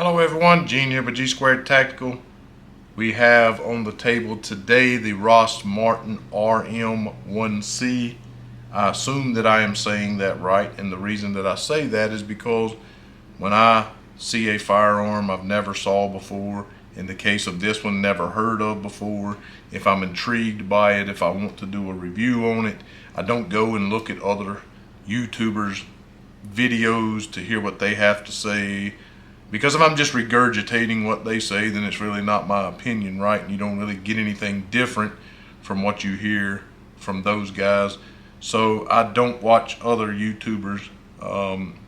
Hello everyone, Gene here with G Squared Tactical. We have on the table today the Rost Martin RM1C. I assume that I am saying that right, and the reason that I say that is because when I see a firearm I've never saw before, in the case of this one, never heard of before, if I'm intrigued by it, if I want to do a review on it, I don't go and look at other YouTubers' videos to hear what they have to say. Because if I'm just regurgitating what they say, then it's really not my opinion, right? And you don't really get anything different from what you hear from those guys. So I don't watch other YouTubers'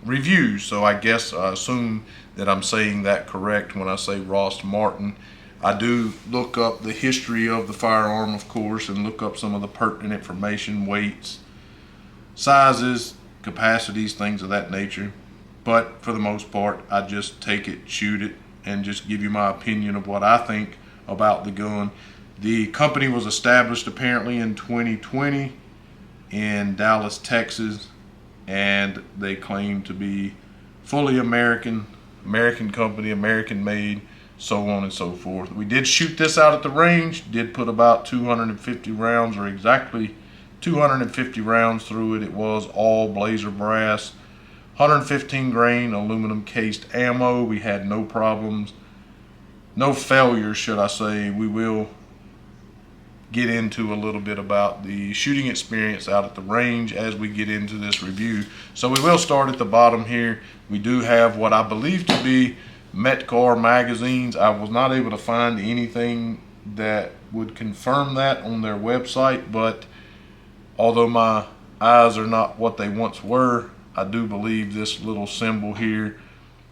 reviews. So I guess I assume that I'm saying that correct when I say Rost Martin. I do look up the history of the firearm, of course, and look up some of the pertinent information, weights, sizes, capacities, things of that nature. But for the most part, I just take it, shoot it, and just give you my opinion of what I think about the gun. The company was established apparently in 2020 in Dallas, Texas, and they claim to be fully American company, American made, so on and so forth. We did shoot this out at the range, did put about 250 rounds, or exactly 250 rounds through it. It was all blazer brass, 115 grain aluminum cased ammo. We had no problems, no failures, should I say. We will get into a little bit about the shooting experience out at the range as we get into this review. So we will start at the bottom here. We do have what I believe to be Metcar magazines. I was not able to find anything that would confirm that on their website, but although my eyes are not what they once were, I do believe this little symbol here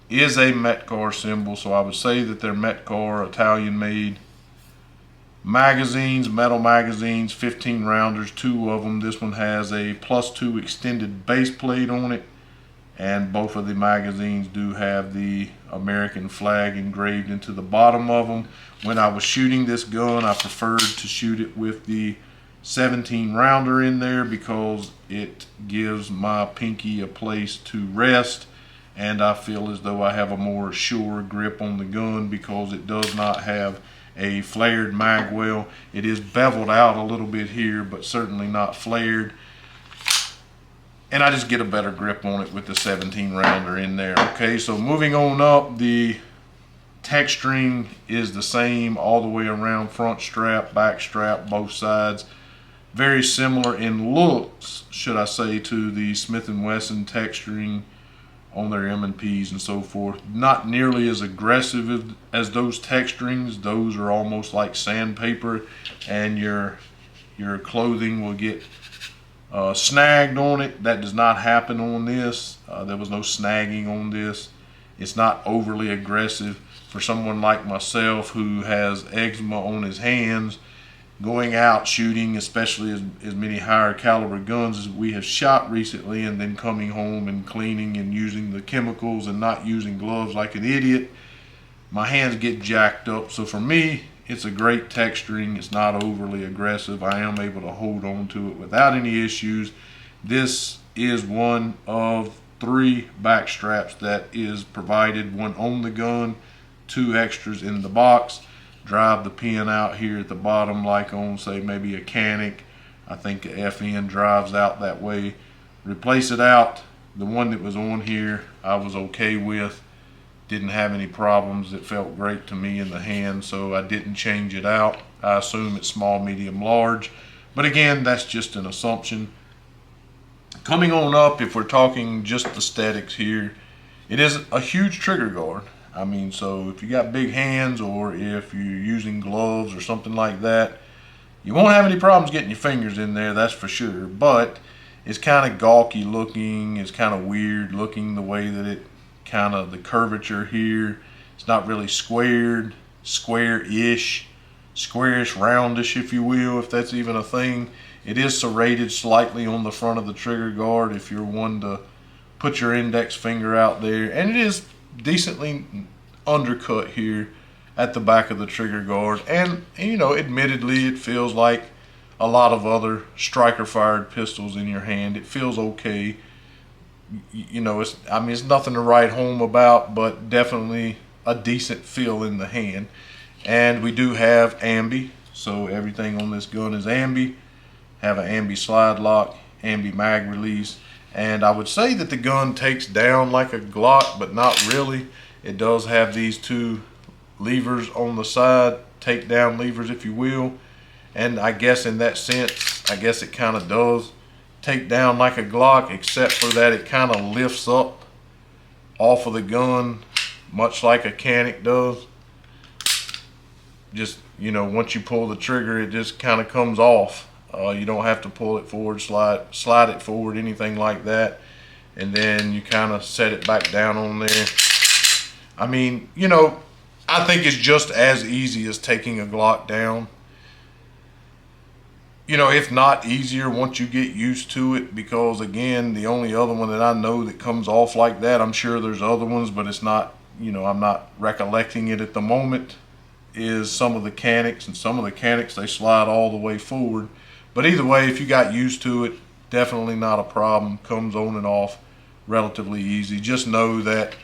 is a Metcar symbol, so I would say that they're Metcar, Italian made magazines, metal magazines, 15 rounders, two of them. This one has a +2 extended base plate on it, and both of the magazines do have the American flag engraved into the bottom of them. When I was shooting this gun, I preferred to shoot it with the 17 rounder in there because it gives my pinky a place to rest, and I feel as though I have a more sure grip on the gun because it does not have a flared mag well. It is beveled out a little bit here, but certainly not flared, and I just get a better grip on it with the 17 rounder in there. Okay, so moving on up, the texturing is the same all the way around, front strap, back strap, both sides. Very similar in looks, should I say, to the Smith & Wesson texturing on their M&Ps and so forth. Not nearly as aggressive as those texturings. Those are almost like sandpaper, and your clothing will get snagged on it. That does not happen on this. There was no snagging on this. It's not overly aggressive. For someone like myself who has eczema on his hands, going out shooting, especially as many higher caliber guns as we have shot recently, and then coming home and cleaning and using the chemicals and not using gloves like an idiot, my hands get jacked up. So for me, it's a great texturing. It's not overly aggressive. I am able to hold on to it without any issues. This is one of 3 back straps that is provided, one on the gun, 2 extras in the box. Drive the pin out here at the bottom like on, say, maybe a Canic. I think the FN drives out that way. Replace it out. The one that was on here I was okay with. Didn't have any problems. It felt great to me in the hand, so I didn't change it out. I assume it's small, medium, large. But again, that's just an assumption. Coming on up, if we're talking just aesthetics here, it is a huge trigger guard. I mean, so if you got big hands or if you're using gloves or something like that, you won't have any problems getting your fingers in there, that's for sure. But it's kind of gawky looking. It's kind of weird looking the way that it kind of, the curvature here. It's not really squared, square-ish, squarish, roundish, if you will, if that's even a thing. It is serrated slightly on the front of the trigger guard if you're one to put your index finger out there. And it is decently undercut here at the back of the trigger guard, and you know, admittedly, it feels like a lot of other striker fired pistols in your hand. It feels okay. You know, it's nothing to write home about, but definitely a decent feel in the hand. And we do have ambi, so everything on this gun is ambi. Have an ambi slide lock, ambi mag release, and I would say that the gun takes down like a Glock, but not really. It does have these two levers on the side, takedown levers if you will, and I guess in that sense, I guess it kind of does take down like a Glock, except for that it kind of lifts up off of the gun much like a Canic does. Just, you know, once you pull the trigger, it just kind of comes off. You don't have to pull it forward, slide it forward, anything like that. And then you kind of set it back down on there. I mean, you know, I think it's just as easy as taking a Glock down. You know, if not easier once you get used to it, because again, the only other one that I know that comes off like that, I'm sure there's other ones, but it's not, you know, I'm not recollecting it at the moment, is some of the Canics, and some of the Canics, they slide all the way forward. But either way, if you got used to it, definitely not a problem. Comes on and off relatively easy. Just know that,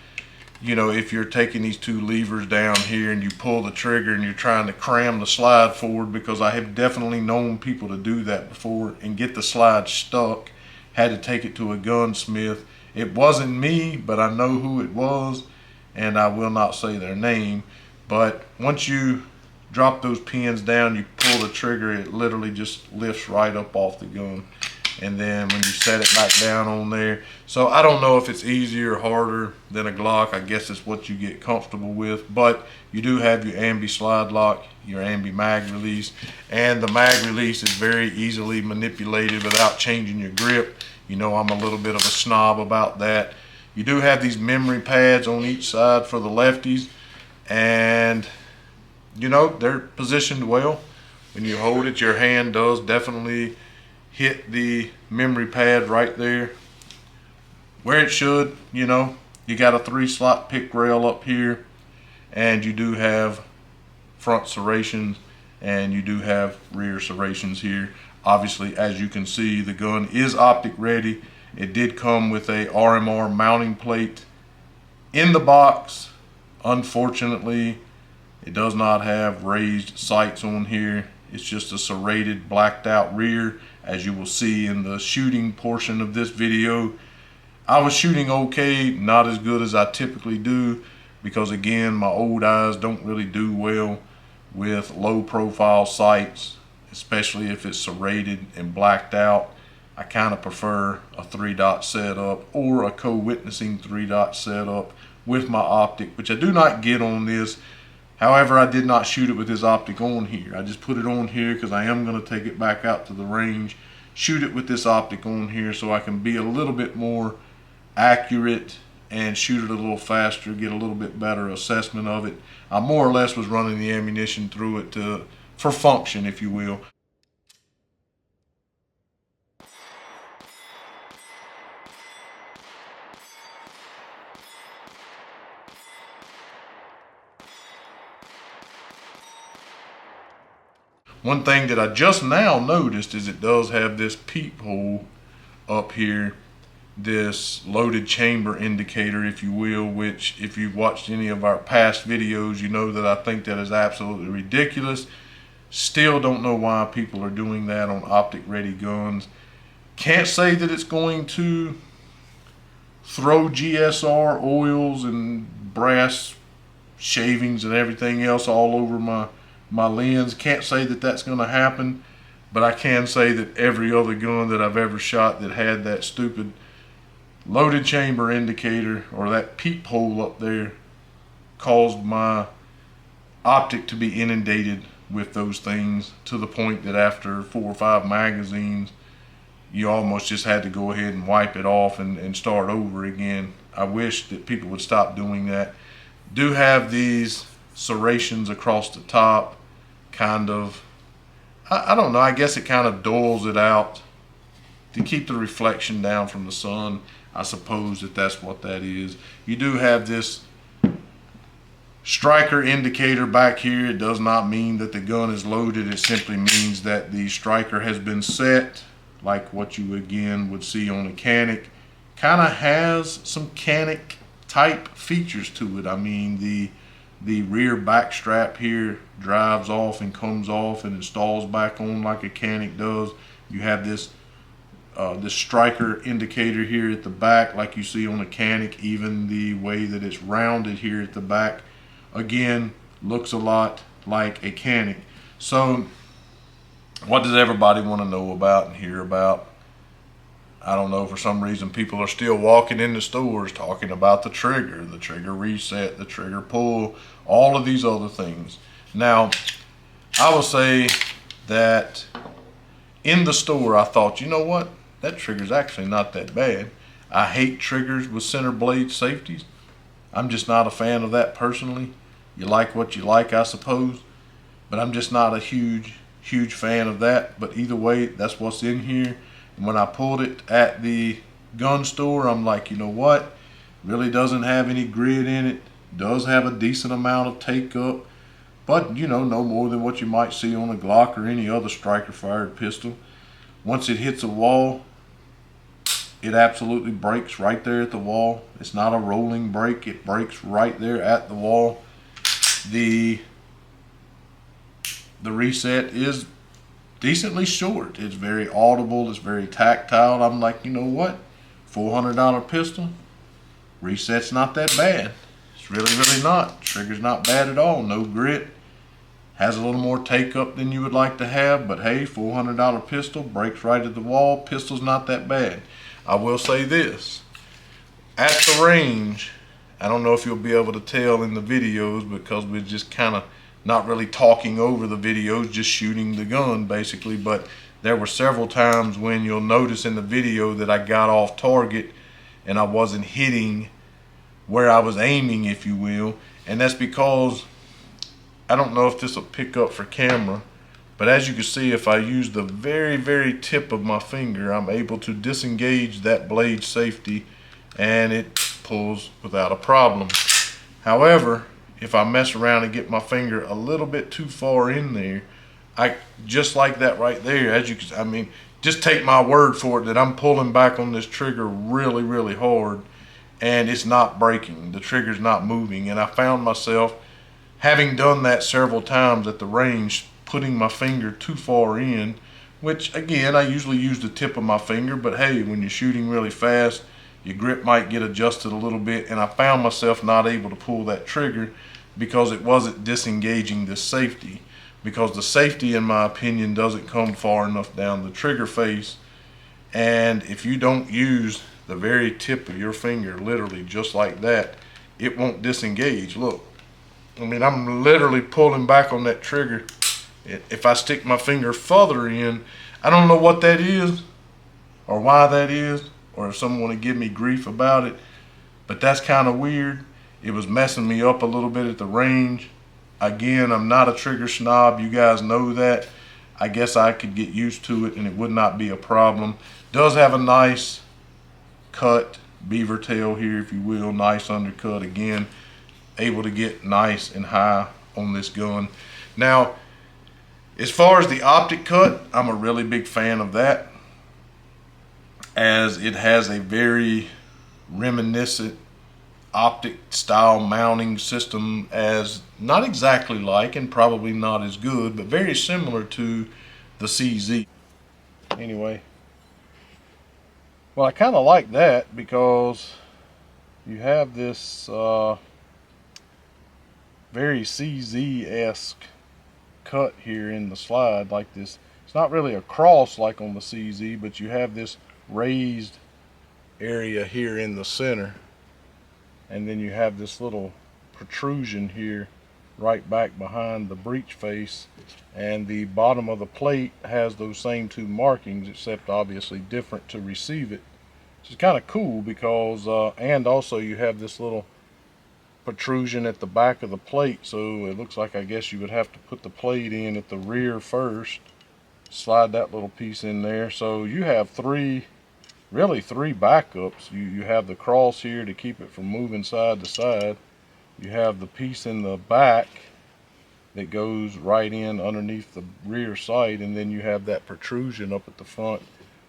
you know, if you're taking these two levers down here and you pull the trigger and you're trying to cram the slide forward, because I have definitely known people to do that before and get the slide stuck, had to take it to a gunsmith. It wasn't me, but I know who it was, and I will not say their name. But once you drop those pins down, you pull the trigger, it literally just lifts right up off the gun. And then when you set it back down on there, so I don't know if it's easier or harder than a Glock. I guess it's what you get comfortable with. But you do have your ambi slide lock, your ambi mag release, and the mag release is very easily manipulated without changing your grip. You know, I'm a little bit of a snob about that. You do have these memory pads on each side for the lefties, and you know, they're positioned well. When you hold it, your hand does definitely hit the memory pad right there where it should. You know, you got a 3-slot pick rail up here, and you do have front serrations, and you do have rear serrations here. Obviously, as you can see, the gun is optic ready. It did come with a RMR mounting plate in the box. Unfortunately, it does not have raised sights on here. It's just a serrated, blacked out rear, as you will see in the shooting portion of this video. I was shooting okay, not as good as I typically do, because again, my old eyes don't really do well with low profile sights, especially if it's serrated and blacked out. I kind of prefer a 3-dot setup or a co-witnessing 3-dot setup with my optic, which I do not get on this. However, I did not shoot it with this optic on here. I just put it on here because I am going to take it back out to the range, shoot it with this optic on here so I can be a little bit more accurate and shoot it a little faster, get a little bit better assessment of it. I more or less was running the ammunition through it for function, if you will. One thing that I just now noticed is it does have this peephole up here, this loaded chamber indicator, if you will, which if you've watched any of our past videos, you know that I think that is absolutely ridiculous. Still don't know why people are doing that on optic ready guns. Can't say that it's going to throw GSR oils and brass shavings and everything else all over my lens. Can't say that that's going to happen, but I can say that every other gun that I've ever shot that had that stupid loaded chamber indicator or that peephole up there caused my optic to be inundated with those things, to the point that after 4 or 5 magazines you almost just had to go ahead and wipe it off and start over again. I wish that people would stop doing that. Do have these serrations across the top, kind of, I don't know, I guess it kind of dulls it out to keep the reflection down from the sun. I suppose that's what that is. You do have this striker indicator back here. It does not mean that the gun is loaded. It simply means that the striker has been set, like what you again would see on a Canic. Kind of has some Canic type features to it. I mean, the The rear back strap here drives off and comes off and installs back on like a Canic does. You have this striker indicator here at the back like you see on a Canic. Even the way that it's rounded here at the back, again, looks a lot like a Canic. So what does everybody want to know about and hear about? I don't know, for some reason people are still walking in the stores talking about the trigger reset, the trigger pull, all of these other things. Now, I will say that in the store I thought, you know what, that trigger's actually not that bad. I hate triggers with center blade safeties. I'm just not a fan of that personally. You like what you like, I suppose, but I'm just not a huge fan of that. But either way, that's what's in here. And when I pulled it at the gun store, I'm like, you know what, really doesn't have any grit in it, does have a decent amount of take up, but you know, no more than what you might see on a Glock or any other striker fired pistol. Once it hits a wall, it absolutely breaks right there at the wall. It's not a rolling break, it breaks right there at the wall. The reset is decently short. It's very audible, it's very tactile. I'm like, you know what, $400 pistol, reset's not that bad. It's really not. Trigger's not bad at all. No grit, has a little more take up than you would like to have, but hey, $400 pistol, breaks right at the wall. Pistol's not that bad. I will say this, at the range, I don't know if you'll be able to tell in the videos because we're just kind of not really talking over the videos, just shooting the gun basically, but there were several times when you'll notice in the video that I got off target and I wasn't hitting where I was aiming, if you will. And that's because, I don't know if this will pick up for camera, but as you can see, if I use the very tip of my finger, I'm able to disengage that blade safety and it pulls without a problem. However, if I mess around and get my finger a little bit too far in there, I just like that right there, as you can, I mean, just take my word for it that I'm pulling back on this trigger really hard and it's not breaking. The trigger's not moving. And I found myself, having done that several times at the range, putting my finger too far in, which again, I usually use the tip of my finger, but hey, when you're shooting really fast, your grip might get adjusted a little bit, and I found myself not able to pull that trigger because it wasn't disengaging the safety. Because the safety, in my opinion, doesn't come far enough down the trigger face, and if you don't use the very tip of your finger, literally just like that, it won't disengage. Look, I mean, I'm literally pulling back on that trigger. If I stick my finger further in, I don't know what that is or why that is, or if someone would give me grief about it, but that's kind of weird. It was messing me up a little bit at the range. Again, I'm not a trigger snob, you guys know that. I guess I could get used to it and it would not be a problem. Does have a nice cut beaver tail here, if you will, nice undercut. Again, able to get nice and high on this gun. Now, as far as the optic cut, I'm a really big fan of that, as it has a very reminiscent optic style mounting system, as not exactly like and probably not as good, but very similar to the CZ. Anyway, well, I kind of like that because you have this very CZ-esque cut here in the slide, like this. It's not really a cross like on the CZ, but you have this raised area here in the center, and then you have this little protrusion here right back behind the breech face, and the bottom of the plate has those same two markings, except obviously different to receive it, which is kind of cool because and also you have this little protrusion at the back of the plate, so it looks like, I guess you would have to put the plate in at the rear first, slide that little piece in there. So you have really three backups. You have the cross here to keep it from moving side to side. You have the piece in the back that goes right in underneath the rear sight, and then you have that protrusion up at the front.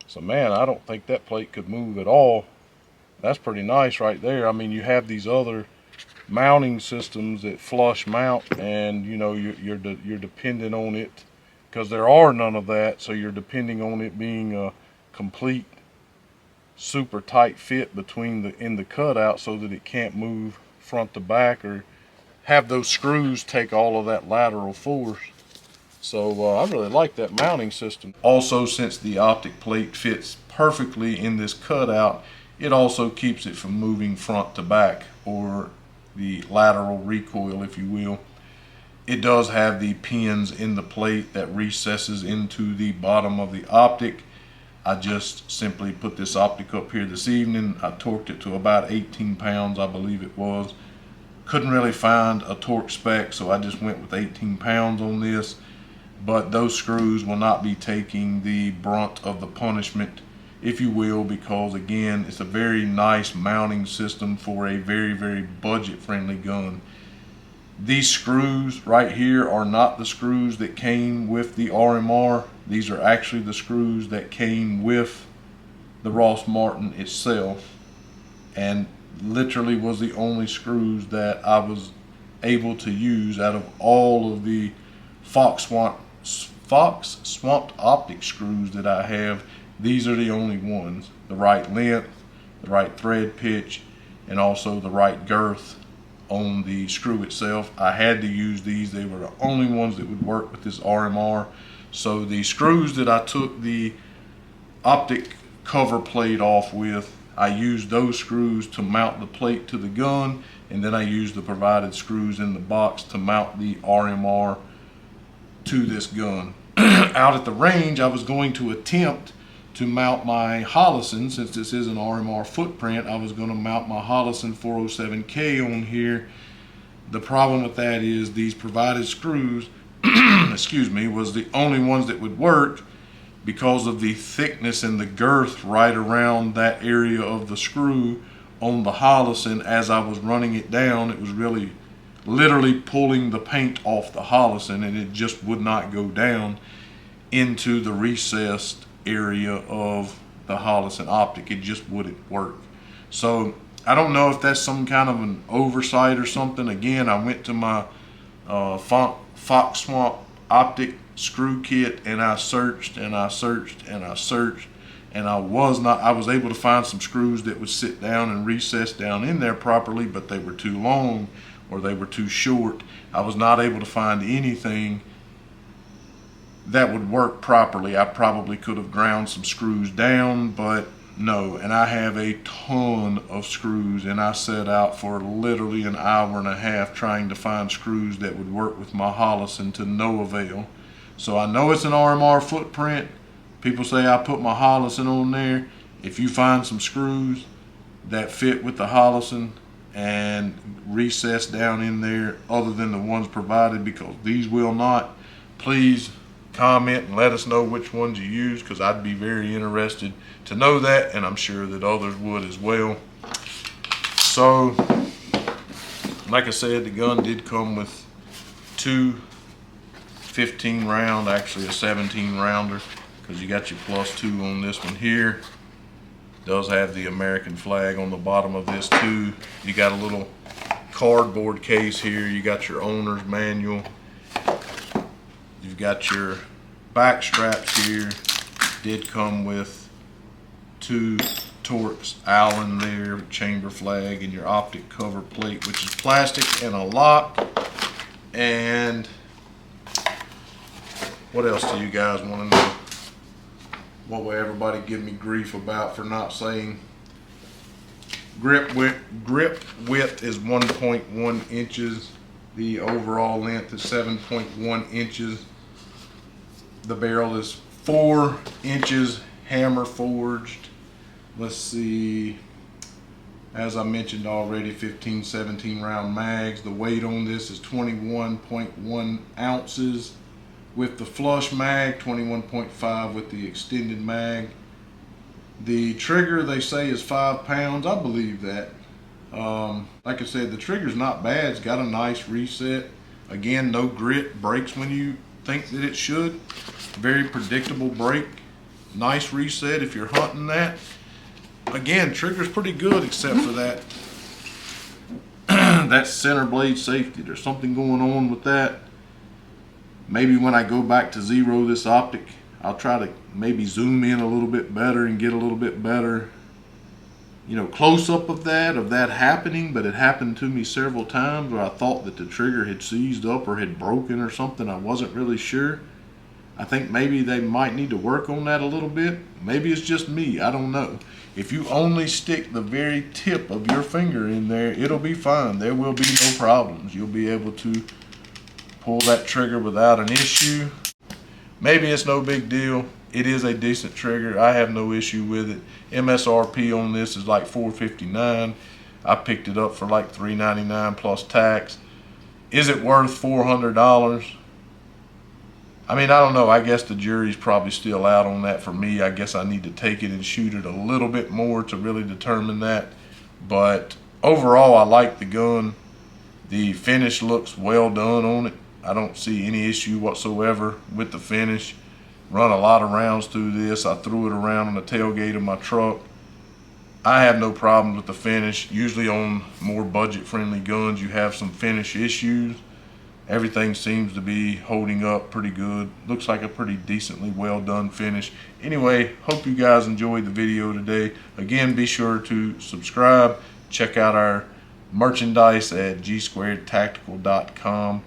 So man, I don't think that plate could move at all. That's pretty nice right there. I mean, you have these other mounting systems that flush mount, and you know you're dependent on it, because there are none of that, so you're depending on it being a complete super tight fit between the cutout so that it can't move front to back or have those screws take all of that lateral force. So I really like that mounting system. Also, since the optic plate fits perfectly in this cutout, it also keeps it from moving front to back, or the lateral recoil, if you will. It does have the pins in the plate that recesses into the bottom of the optic. I just simply put this optic up here this evening. I torqued it to about 18 pounds, I believe it was. Couldn't really find a torque spec, so I just went with 18 pounds on this. But those screws will not be taking the brunt of the punishment, if you will, because again, it's a very nice mounting system for a very, very budget friendly gun. These screws right here are not the screws that came with the RMR. These are actually the screws that came with the Rost Martin itself, and literally was the only screws that I was able to use out of all of the Fox Swamped optic screws that I have. These are the only ones. The right length, the right thread pitch, and also the right girth on the screw itself. I had to use these. They were the only ones that would work with this RMR. So the screws that I took the optic cover plate off with, I used those screws to mount the plate to the gun, and then I used the provided screws in the box to mount the RMR to this gun. Out at the range, I was going to attempt to mount my Holosun. Since this is an RMR footprint, I was going to mount my Holosun 407K on here. The problem with that is these provided screws excuse me, was the only ones that would work because of the thickness and the girth right around that area of the screw on the Holosun. As I was running it down, it was really literally pulling the paint off the Holosun, and it just would not go down into the recessed area of the Holosun optic. It just wouldn't work. So I don't know if that's some kind of an oversight or something. Again, I went to my Fox Swamp optic screw kit, and I searched and I searched and I searched, and I was able to find some screws that would sit down and recess down in there properly, but they were too long or they were too short. I was not able to find anything that would work properly. I probably could have ground some screws down, but no. And I have a ton of screws, and I set out for literally an hour and a half trying to find screws that would work with my Holosun, to no avail. So I know it's an RMR footprint. People say I put my Holosun on there. If you find some screws that fit with the Holosun and recess down in there other than the ones provided, because these will not, please comment and let us know which ones you use, because I'd be very interested to know that, and I'm sure that others would as well. So like I said, the gun did come with two 15 round, actually a 17 rounder, because you got your +2 on this one here. Does have the American flag on the bottom of this too. You got a little cardboard case here. You got your owner's manual. You've got your back straps here. Did come with 2 Torx Allen there, chamber flag, and your optic cover plate, which is plastic, and a lock. And what else do you guys want to know? What will everybody give me grief about for not saying? Grip width is 1.1 inches. The overall length is 7.1 inches. The barrel is 4 inches hammer forged. Let's see, as I mentioned already, 15-17 round mags. The weight on this is 21.1 ounces with the flush mag, 21.5 with the extended mag. The trigger, they say, is 5 pounds. I believe that. Like I said, the trigger's not bad. It's got a nice reset. Again, no grit. Breaks when you think that it should. Very predictable break. Nice reset if you're hunting that. Again, trigger's pretty good, except for that that center blade safety. There's something going on with that. Maybe when I go back to zero this optic, I'll try to maybe zoom in a little bit better and get a little bit better, close up of that happening. But it happened to me several times where I thought that the trigger had seized up or had broken or something. I wasn't really sure. I think maybe they might need to work on that a little bit. Maybe it's just me, I don't know. If you only stick the very tip of your finger in there, it'll be fine. There will be no problems. You'll be able to pull that trigger without an issue. Maybe it's no big deal. It is a decent trigger. I have no issue with it. MSRP on this is like $4.59. I picked it up for like $3.99 plus tax. Is it worth $400? I mean, I don't know. I guess the jury's probably still out on that for me. I guess I need to take it and shoot it a little bit more to really determine that. But overall, I like the gun. The finish looks well done on it. I don't see any issue whatsoever with the finish. Run a lot of rounds through this. I threw it around on the tailgate of my truck. I have no problems with the finish. Usually on more budget-friendly guns, you have some finish issues. Everything seems to be holding up pretty good. Looks like a pretty decently well done finish. Anyway, hope you guys enjoyed the video today. Again, be sure to subscribe. Check out our merchandise at gsquaredtactical.com.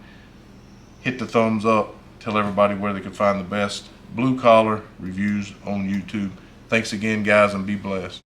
Hit the thumbs up. Tell everybody where they can find the best blue collar reviews on YouTube. Thanks again, guys, and be blessed.